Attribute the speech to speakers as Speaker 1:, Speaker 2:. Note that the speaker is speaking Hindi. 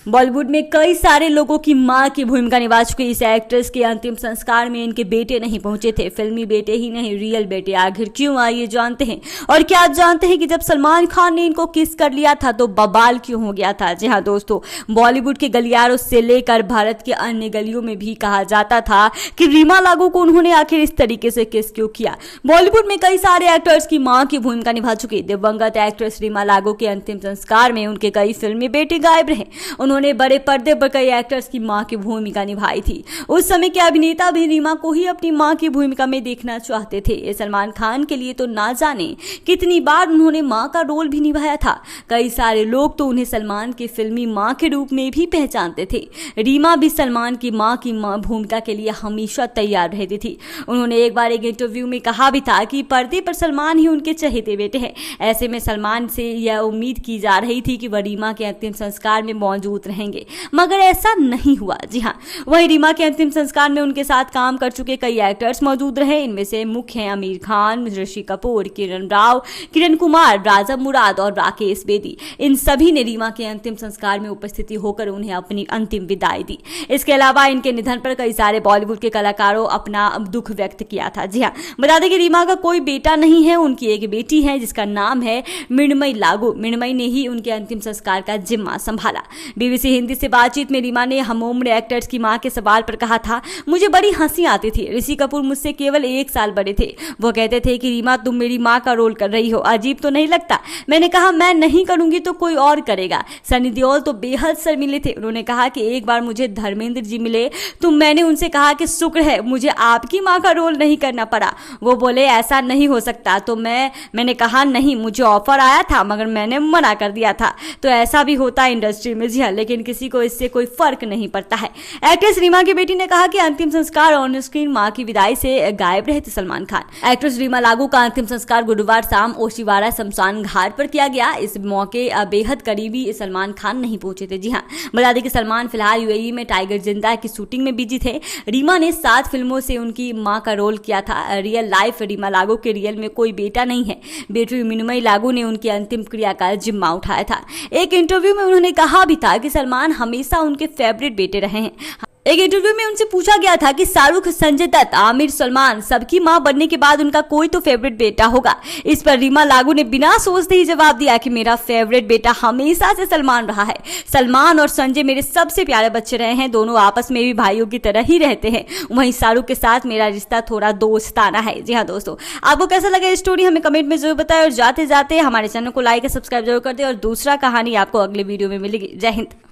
Speaker 1: बॉलीवुड में कई सारे लोगों की मां की भूमिका निभा चुकी इस एक्ट्रेस के अंतिम संस्कार में इनके बेटे नहीं पहुंचे थे। फिल्मी बेटे ही नहीं, रियल बेटे। आखिर क्यों, आइए जानते हैं। और क्या आप जानते हैं कि जब सलमान खान ने इनको किस कर लिया था तो बवाल क्यों हो गया था। जी हाँ दोस्तों, बॉलीवुड के गलियारों से लेकर भारत के अन्य गलियों में भी कहा जाता था कि रीमा लागू को उन्होंने आखिर इस तरीके से किस क्यों किया। बॉलीवुड में कई सारे एक्टर्स की मां की भूमिका निभा चुकी दिवंगत एक्ट्रेस रीमा लागू के अंतिम संस्कार में उनके कई फिल्मी बेटे गायब रहे। उन्होंने बड़े पर्दे पर कई एक्टर्स की मां की भूमिका निभाई थी। उस समय के अभिनेता भी रीमा को ही अपनी मां की भूमिका में देखना चाहते थे। सलमान खान के लिए तो ना जाने कितनी बार उन्होंने मां का रोल भी निभाया था। कई सारे लोग तो उन्हें सलमान की फिल्मी मां के रूप में भी पहचानते थे। रीमा भी सलमान की मां भूमिका के लिए हमेशा तैयार रहती थी। उन्होंने एक बार एक इंटरव्यू में कहा भी था कि पर्दे पर सलमान ही उनके चहेते बेटे हैं। ऐसे में सलमान से यह उम्मीद की जा रही थी कि वह रीमा के अंतिम संस्कार में मौजूद रहेंगे, मगर ऐसा नहीं हुआ। जी हाँ, वहीं रीमा के अंतिम संस्कार में उनके साथ काम कर चुके कई एक्टर्स मौजूद रहे। इनमें से मुख्य हैं आमिर खान, ऋषि कपूर, किरण राव, किरण कुमार, राजा मुराद और राकेश बेदी। इन सभी ने रीमा के अंतिम संस्कार में उपस्थिति होकर उन्हें अपनी अंतिम विदाई दी। इसके अलावा इनके निधन पर कई सारे बॉलीवुड के कलाकारों अपना दुख व्यक्त किया था। जी हाँ, बता दें कि रीमा का कोई बेटा नहीं है, उनकी एक बेटी है जिसका नाम है मृण्मयी लागू। मृण्मयी ने ही उनके अंतिम संस्कार का जिम्मा संभाला। बीबीसी हिंदी से बातचीत में रीमा ने हम उम्र एक्टर्स की मां के सवाल पर कहा था, मुझे बड़ी हंसी आती थी। ऋषि कपूर मुझसे केवल 1 साल बड़े थे। वो कहते थे कि रीमा तुम मेरी मां का रोल कर रही हो, अजीब तो नहीं लगता। मैंने कहा मैं नहीं करूंगी तो कोई और करेगा। सनी देओल तो बेहद शर्मीले थे। उन्होंने कहा कि एक बार मुझे धर्मेंद्र जी मिले तो मैंने उनसे कहा कि शुक्र है मुझे आपकी मां का रोल नहीं करना पड़ा। वो बोले ऐसा नहीं हो सकता, तो मैंने कहा नहीं, मुझे ऑफर आया था मगर मैंने मना कर दिया था। तो ऐसा भी होता है इंडस्ट्री में। जी हाँ, लेकिन किसी को इससे कोई फर्क नहीं पड़ता है। एक्ट्रेस रीमा की बेटी ने कहा कि अंतिम संस्कार ऑन स्क्रीन मां की विदाई से गायब रहे थे सलमान खान। एक्ट्रेस रीमा लागू का अंतिम संस्कार गुरुवार शाम ओशिवारा शमशान घाट पर किया गया। इस मौके बेहद करीबी सलमान खान नहीं पहुंचे थे। जी हाँ, बता दें कि सलमान फिलहाल यूएई में टाइगर जिंदा की शूटिंग में बिजी थे। रीमा ने 7 फिल्मों से उनकी मां का रोल किया था। रियल लाइफ रीमा लागू के रियल में कोई बेटा नहीं है। बेटी मृण्मयी लागू ने उनकी अंतिम क्रिया का जिम्मा उठाया था। एक इंटरव्यू में उन्होंने कहा भी था कि सलमान हमेशा उनके फेवरेट बेटे रहे हैं। एक इंटरव्यू में उनसे पूछा गया था कि शाहरुख, संजय दत्त, आमिर, सलमान सबकी मां बनने के बाद उनका कोई तो फेवरेट बेटा होगा। इस पर रीमा लागू ने बिना सोचते ही जवाब दिया कि मेरा फेवरेट बेटा हमेशा से सलमान रहा है। सलमान और संजय मेरे सबसे प्यारे बच्चे रहे हैं। दोनों आपस में भी भाइयों की तरह ही रहते हैं। वहीं शाहरुख के साथ मेरा रिश्ता थोड़ा दोस्ताना है। जी हाँ दोस्तों, आपको कैसा लगा स्टोरी हमें कमेंट में जरूर बताएं और जाते जाते हमारे चैनल को लाइक और सब्सक्राइब जरूर कर दें। और दूसरा कहानी आपको अगले वीडियो में मिलेगी। जय हिंद।